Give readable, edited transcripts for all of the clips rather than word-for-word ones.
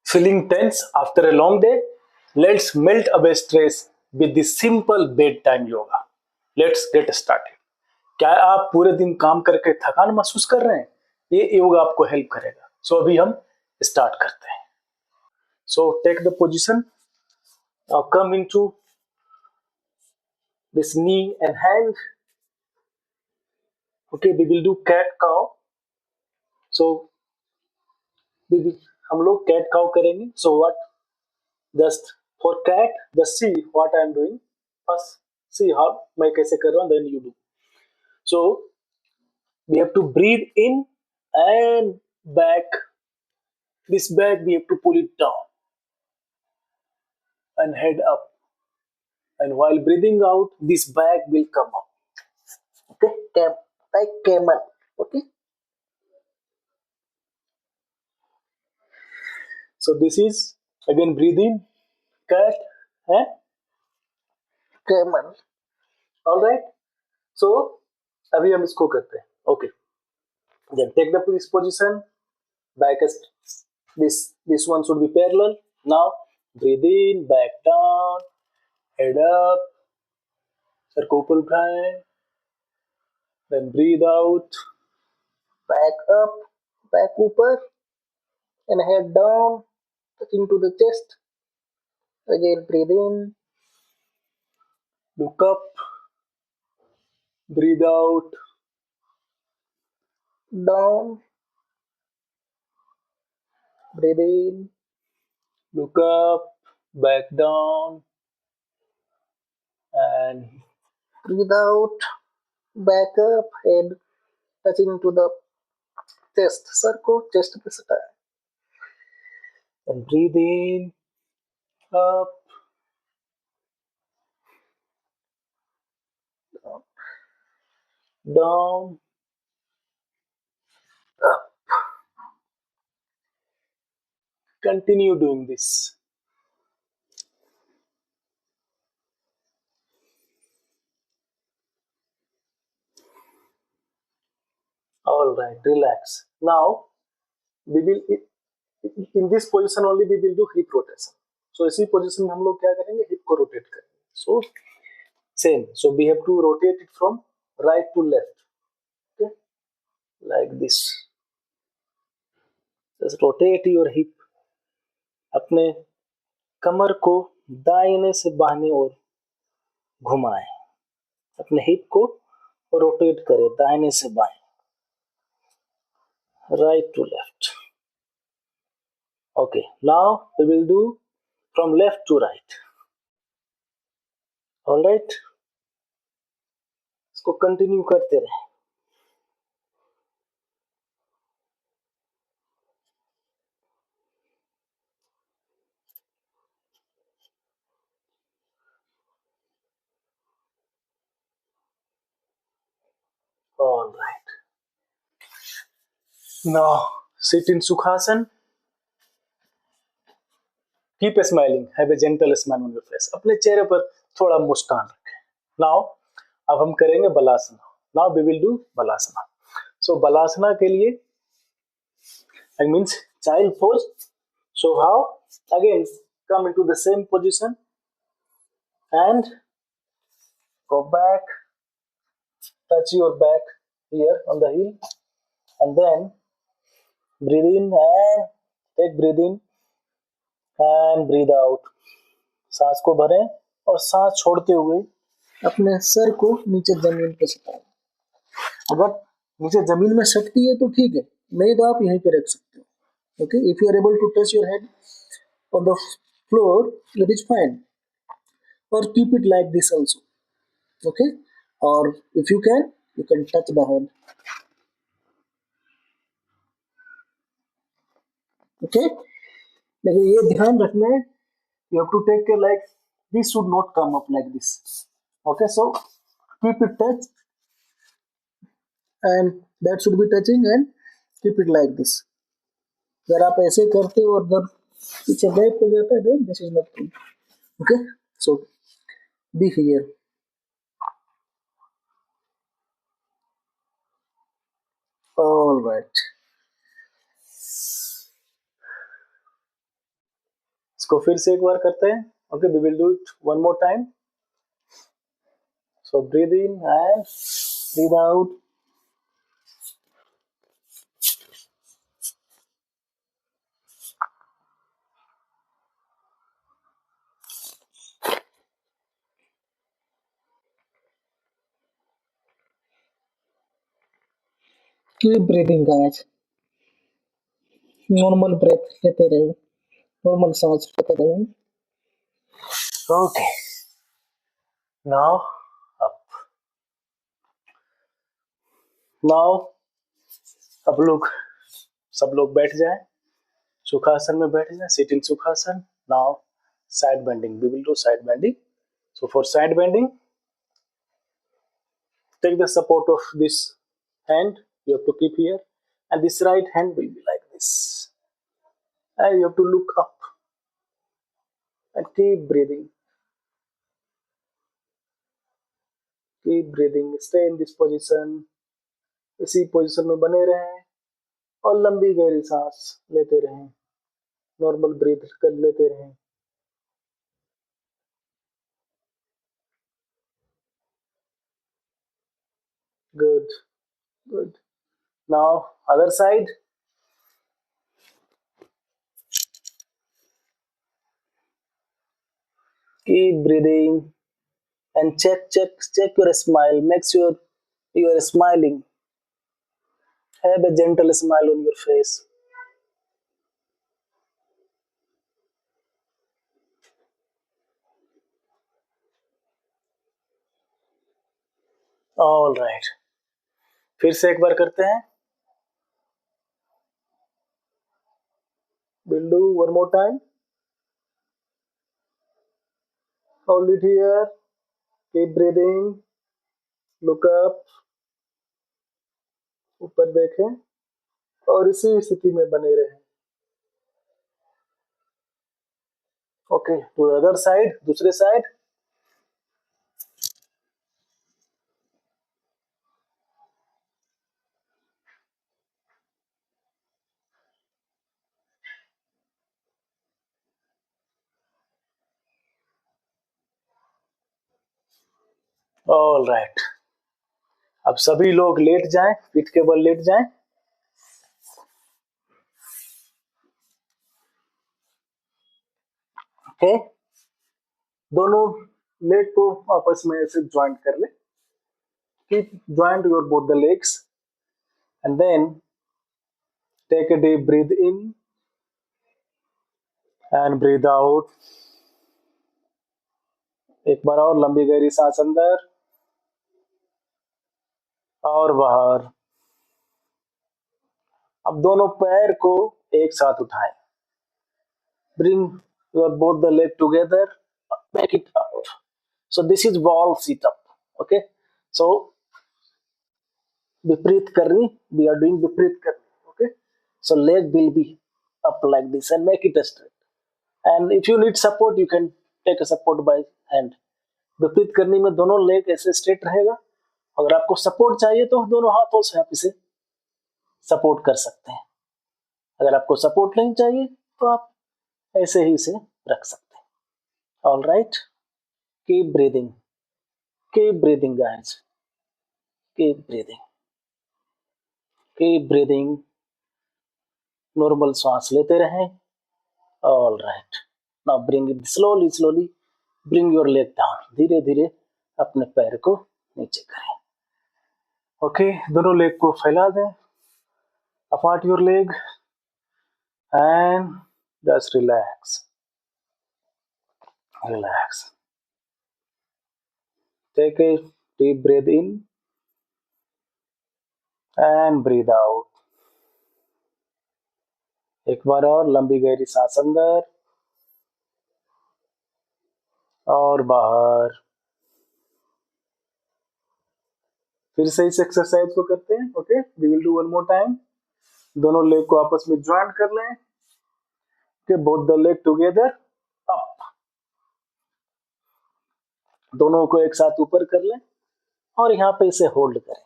Feeling tense after a long day? Let's melt away stress with this simple bedtime yoga. Let's get started. क्या आप पूरे दिन काम करके थकान महसूस कर रहे हैं? ये योगा आपको हेल्प करेगा. सो अभी हम स्टार्ट करते हैं. So take the position. Now come into this knee and hand. Okay, we will do cat cow. So हम लोग cat cow करेंगे. So what? Just for cat, just see what I am doing. First, see how मैं कैसे कर रहा हूँ. Then you do. So we have to breathe in and back. This back we have to pull it down and head up. And while breathing out, this back will come up. Okay, like camel. Okay. So this is again breathe in, cat and camel. All right. So अभी हम इसको करते हैं. Okay. Then take the this position. Back is this one should be parallel. Now breathe in, back down, head up. Sir को ऊपर उठाएं. Then breathe out, back up, back ऊपर, and head down, touching to the chest. Again breathe in, look up, breathe out, down, breathe in, look up, back down, and breathe out, back up, head touching to the chest. Sir को chest पे सटाएं. And breathe in, up, down, up. Continue doing this. All right, relax. Now we will in this position only we will do hip rotation. So इसी position में हम लोग क्या करेंगे? Hip को rotate करेंगे. So same. So we have to rotate it from right to left. Okay, like this. Just rotate your hip. अपने कमर को दाहिने से बाहिने ओर घुमाएं. अपने हिप को रोटेट करें दाहिने से बाएं. Right to left. Okay, now we will do from left to right. All right, इसको कंटिन्यू करते रहें. All right. Now sit in Sukhasana. Keep smiling. Have a gentle smile on your face. अपने चेहरे पर थोड़ा मुस्कान रखें. Now अब हम करेंगे बलासना. Now we will do बलासना. So बलासना के लिए I means child pose. So how? Again come into the same position and go back. Touch your back here on the heel and then breathe in and take breathe in and breathe out. सांस को भरें और सांस छोड़ते हुए अपने sir को नीचे जमीन पे सटाएं. अगर नीचे जमीन में सटती है तो ठीक है, नहीं तो आप यहीं पे रख सकते हो. Okay, if you are able to touch your head on the floor, that is fine. Or keep it like this also. Okay, or if you can touch the head. Okay, लेकिन ये ध्यान रखना है, you have to take care like this should not come up like this. Okay, so keep it touch and that should be touching and keep it like this. अगर आप ऐसे करते हो और अगर पीछे बैक हो जाता है then this is not good. Okay, so be here. All right. इसको फिर से एक बार करते हैं. Okay, we will do it one more time. So breathe in and breathe out. Keep breathing guys. Normal breath लेते रहो, नॉर्मल सांस लेते रहो. Okay, now up. Now अब सब लोग बैठ जाएं, सुखासन में बैठ जाएं, sit in Sukhasana. Now side bending, we will do side bending. So for side bending, take the support of this hand, you have to keep here, and this right hand will be like this, and you have to look up and keep breathing. Keep breathing, stay in this position. इसी position में बने रहें और लंबी गहरी सांस लेते रहें, नॉर्मल ब्रीथ कर लेते रहें. Good, good. Now other side. Keep breathing and check your smile. Make sure you are smiling. Have a gentle smile on your face. All right. फिर से एक बार करते हैं. We'll do one more time. Hold it here. Keep breathing. Look up. ऊपर देखें और इसी स्थिति में बने रहें. Okay, to the other side, दूसरे साइड. All right. अब सभी लोग लेट जाएं, पीठ के बल लेट जाएं. ओके, दोनों लेग को आपस में ऐसे ज्वाइंट कर ले. Keep joint your both the legs and then take a deep breathe in and breathe out. एक बार और लंबी गहरी सांस अंदर और बाहर. अब दोनों पैर को एक साथ उठाएं. Bring your both the leg together, make it up. So this is wall sit up. Okay, so विपरीत करनी, we are doing विपरीत करनी. Okay, so leg will be up like this and make it straight. And if you need support, you can take a support by hand. विपरीत करनी में दोनों leg ऐसे straight रहेगा. अगर आपको सपोर्ट चाहिए तो दोनों हाथों से आप इसे सपोर्ट कर सकते हैं. अगर आपको सपोर्ट नहीं चाहिए तो आप ऐसे ही इसे रख सकते हैं. All right, keep breathing, keep breathing guys, keep breathing, keep breathing. Normal सांस लेते रहें. All right, now bring it slowly slowly. Bring your leg down. धीरे धीरे अपने पैर को नीचे करें. ओके, दोनों लेग को फैला दें. Apart your leg and just relax. Relax. Take a deep breath in and breathe out. एक बार और लंबी गहरी सांस अंदर और बाहर. फिर से इस एक्सरसाइज को करते हैं. Okay, we will do one more time. दोनों लेग को आपस में ज्वाइंट कर लें. Both the leg together up. दोनों को एक साथ ऊपर कर लें और यहाँ पे इसे होल्ड करें.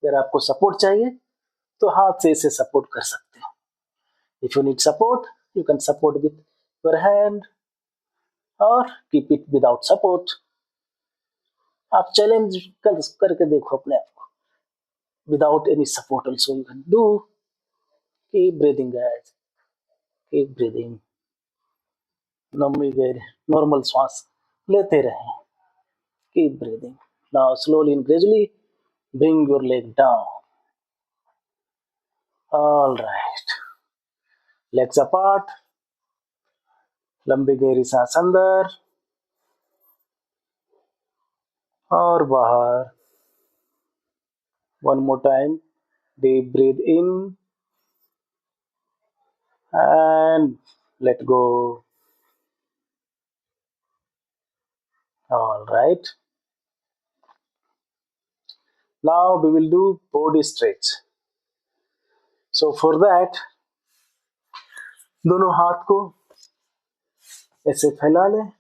अगर आपको सपोर्ट चाहिए तो हाथ से इसे सपोर्ट कर सकते हैं. If you need support, you can support with your hand or keep it without support. आप चैलेंज करके देखो अपने आप को, without any support also you can do. Keep breathing guys, keep breathing. Normal श्वास लेते रहें. Keep breathing. Now slowly and gradually bring your leg down. All right. Legs apart. लंबी गहरी सांस अंदर और बाहर. One more time. Deep breathe in and let go. All right. Now we will do body stretch. So for that, दोनों हाथ को ऐसे फैला लें.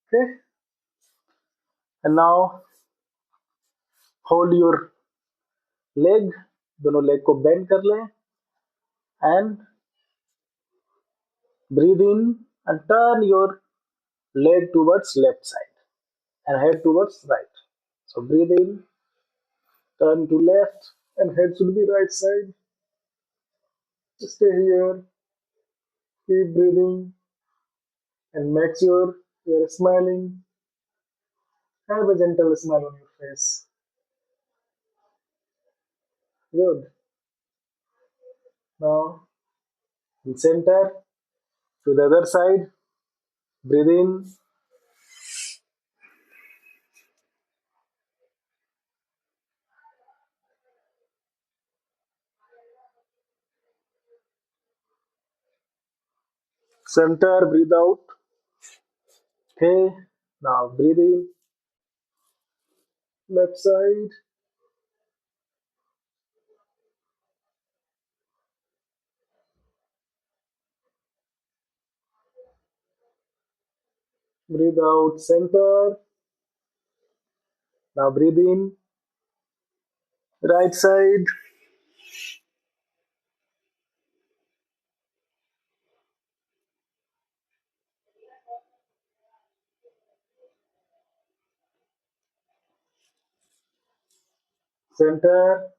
Okay. And now hold your leg. दोनों लेग को बेंड कर लें and breathe in and turn your leg towards left side and head towards right. So breathe in, turn to left and head should be right side. Stay here, keep breathing and make sure you are smiling. Have a gentle smile on your face. Good. Now in center to the other side. Breathe in. Center, breathe out. Okay. Now breathe in. Left side. Breathe out. Center. Now breathe in. Right side. Center.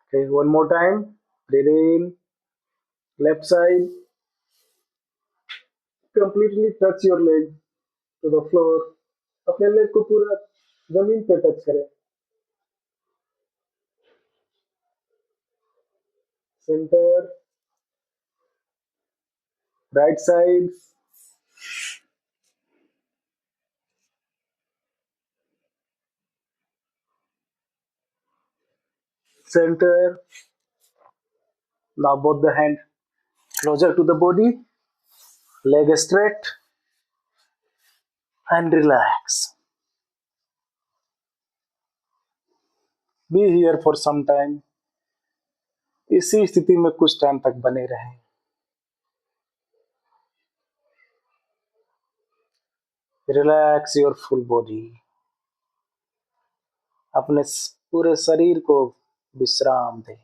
Okay, one more time. Breathe in. Left side. Completely touch your leg to the floor. अपने leg को पूरा जमीन पे touch करें. Center. Right side. Center. Now both the hand closer to the body. Leg straight and relax. Be here for some time. इसी स्थिति में कुछ टाइम तक बने रहें. Relax your full body. अपने पूरे शरीर को विश्राम दें.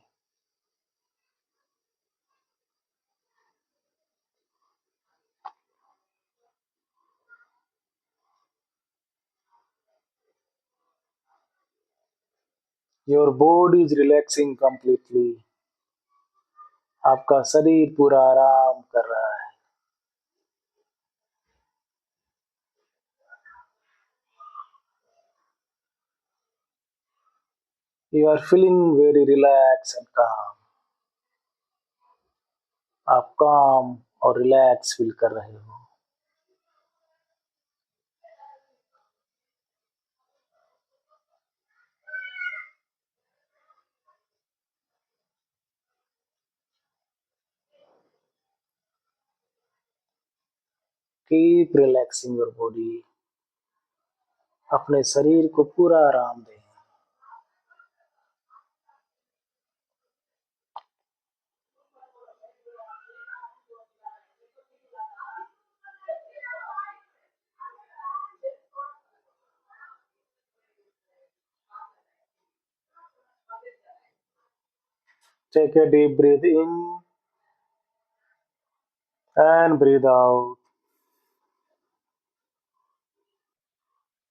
Your body is relaxing completely. आपका शरीर पूरा आराम कर रहा है. You are feeling very relaxed and calm. आप काम और रिलैक्स फील कर रहे हो. Keep relaxing your body. अपने शरीर को पूरा आराम दें. Take a deep breath in and breathe out.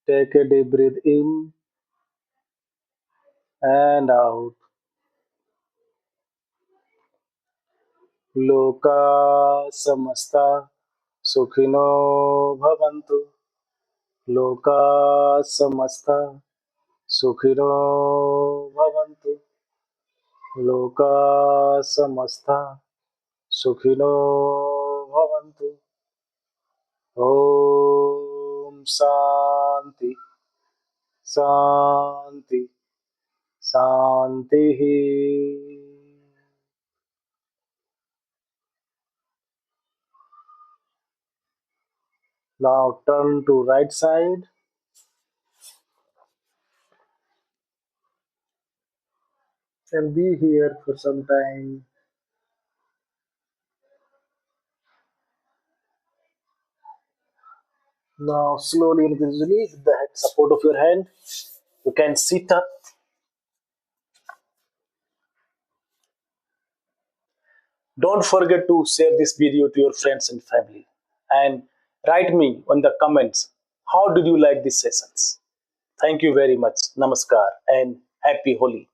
Take a deep breath in and out. Loka samasta sukhino bhavantu. Loka samasta sukhino bhavantu. Loka samasta sukhino bhavantu. Om Shanti Shanti Shanti. Now turn to right side and be here for some time. Now slowly and gradually with the support of your hand, you can sit up. Don't forget to share this video to your friends and family and write me on the comments how did you like these sessions. Thank you very much. Namaskar and happy Holi.